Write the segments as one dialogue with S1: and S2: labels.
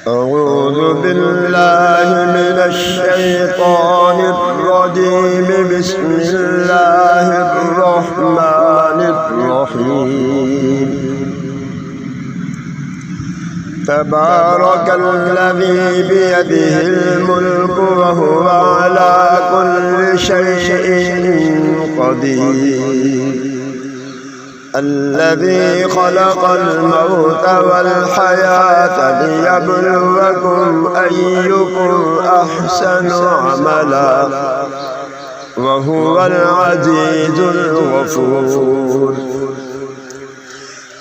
S1: أعوذ بالله من الشيطان الرجيم. بسم الله الرحمن الرحيم. تبارك الذي بيده الملك وهو على كل شيء قدير. الذي خلق الموت والحياة ليبلوكم أيكم أحسن عملا وهو العزيز الغفور.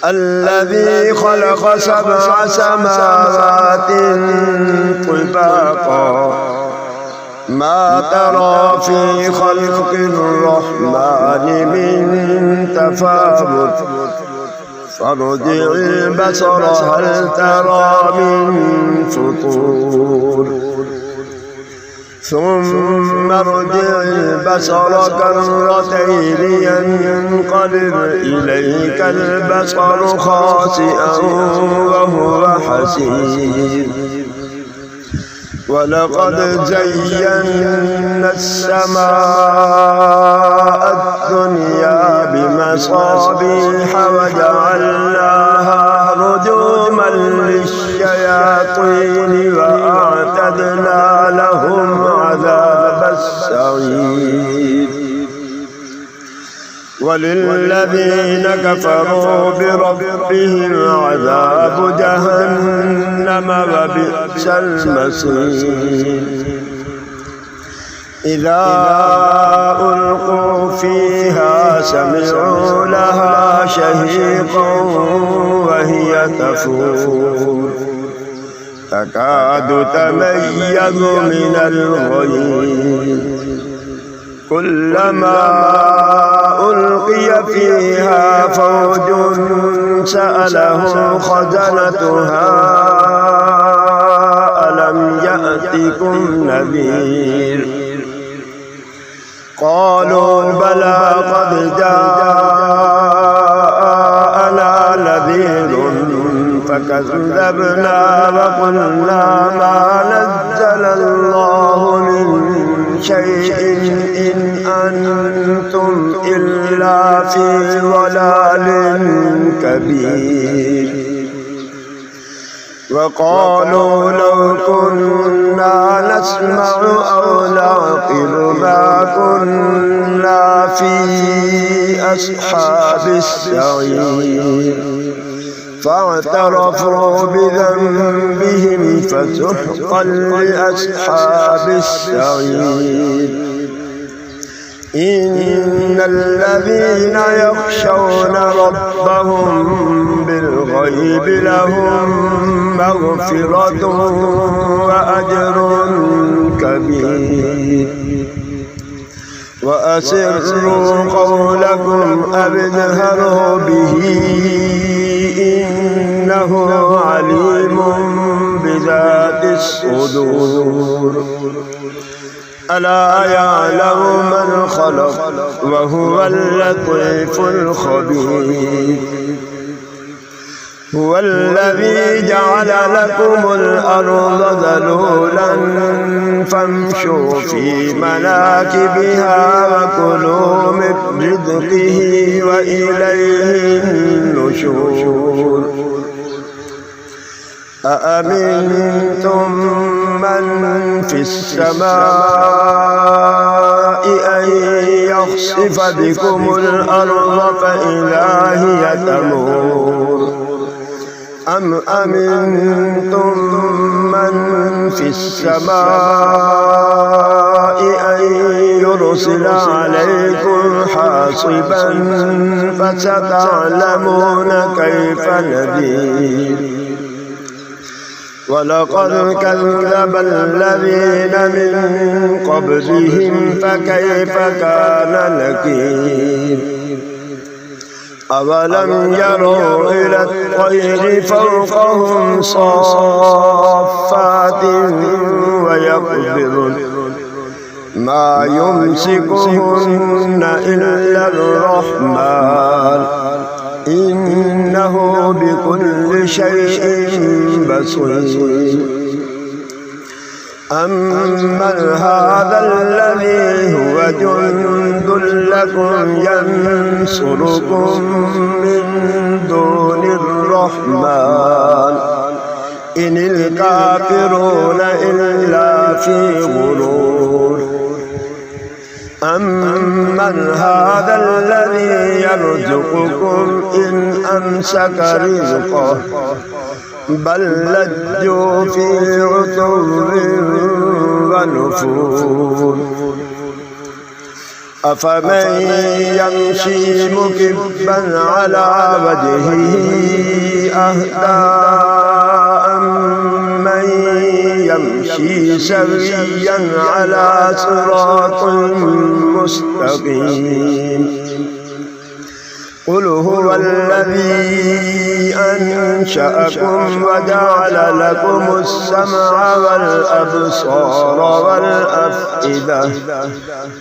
S1: الذي خلق 7 سماوات طباقا ما ترى في خلق الرحمن من تفاوت فارجع البصر هل ترى من فطور ثم ارجع البصر كرتين ينقلب إليك البصر خاسئا وهو حسير. ولقد زينا السماء الدنيا بمصابيح وجعلناها رجوما للشياطين وأعتدنا لهم عذاب السعير. وللذين كفروا بربهم عذاب جهنم وبئس المصير. إذا ألقوا فيها سمعوا لها شهيقا وهي تفور تكاد تميز من الغيظ كلما ألقي فيها فوج سألهم خزنتها ألم يأتكم نذير قالوا بلى قد جاءنا نذير فكذبنا وقلنا ما نزل الله من شيء إن أنتم إلا في ضلال كبير. وقالوا لو كنا نسمع أو نعقل ما كنا في أصحاب السعير. فاعترفوا بذنبهم فسحقا لأصحاب السعير. إن الذين يخشون ربهم بالغيب لهم مغفرة وأجر كبير. وأسروا قولكم أو اجهروا به إنه عليم بذات الصدور. ألا يعلم من خلق وهو اللطيف الخبير. هو الذي جعل لكم الأرض ذلولا فامشوا في مناكبها وكلوا من رزقه وإليه النشور. أأمنتم من في السماء أن يخسف بكم الأرض فإذا هي تمور أم أمنتم من في السماء أن يرسل عليكم حاصبا فستعلمون كيف نذير. ولقد كذب الذين من قبلهم فكيف كان نكير. أولم يروا إلى الطير فوقهم صافات ويقبضن ما يمسكهن إلا الرحمن إنه بكل شيء بصير أمن هذا الذي هو جند لكم ينصركم من دون الرحمن إن الكافرون إلا في غرور أمن هذا الذي يرزقكم إن أمسك رزقه بل لجوا في عتو ونفور أفمن يمشي مكبا على وجهه أهدى أمن يمشي سويا على صراط مستقيم قل هو الذي أنشأكم وجعل لكم السمع والأبصار والأفئدة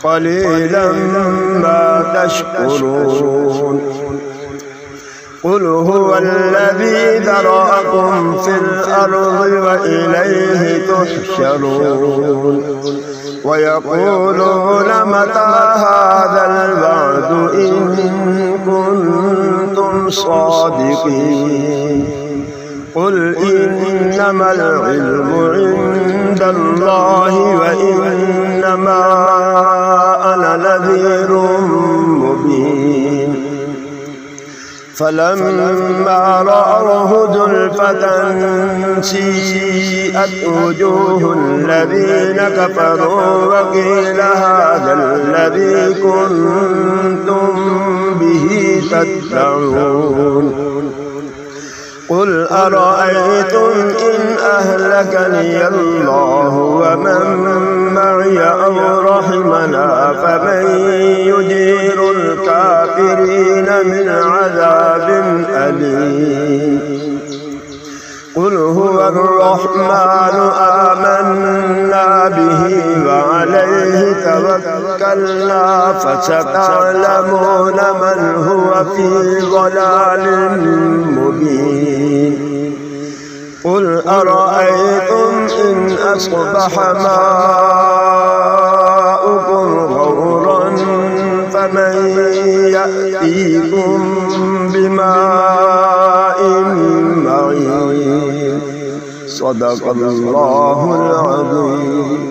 S1: قليلا ما تشكرون قل هو الذي ذرأكم في الأرض وإليه تحشرون ويقولون متى هذا الوعد إن كنتم صادقين قل إنما العلم عند الله وإنما أنا نذير مبين فلما رأوه زلفة سيئت وجوه الذين كفروا وقيل هذا الذي كنتم به تدعون قل أرأيتم إن أهلكني الله ومن معي أو رحمنا فمن يجير الكافرين من عذاب أليم قل هو الرحمن آمنا به وعليه توكلنا فستعلمون من هو في ضلال مبين قل أرأيتم إن أصبح ماؤكم غورا فمن يأتيكم بماء معين صدق الله العظيم.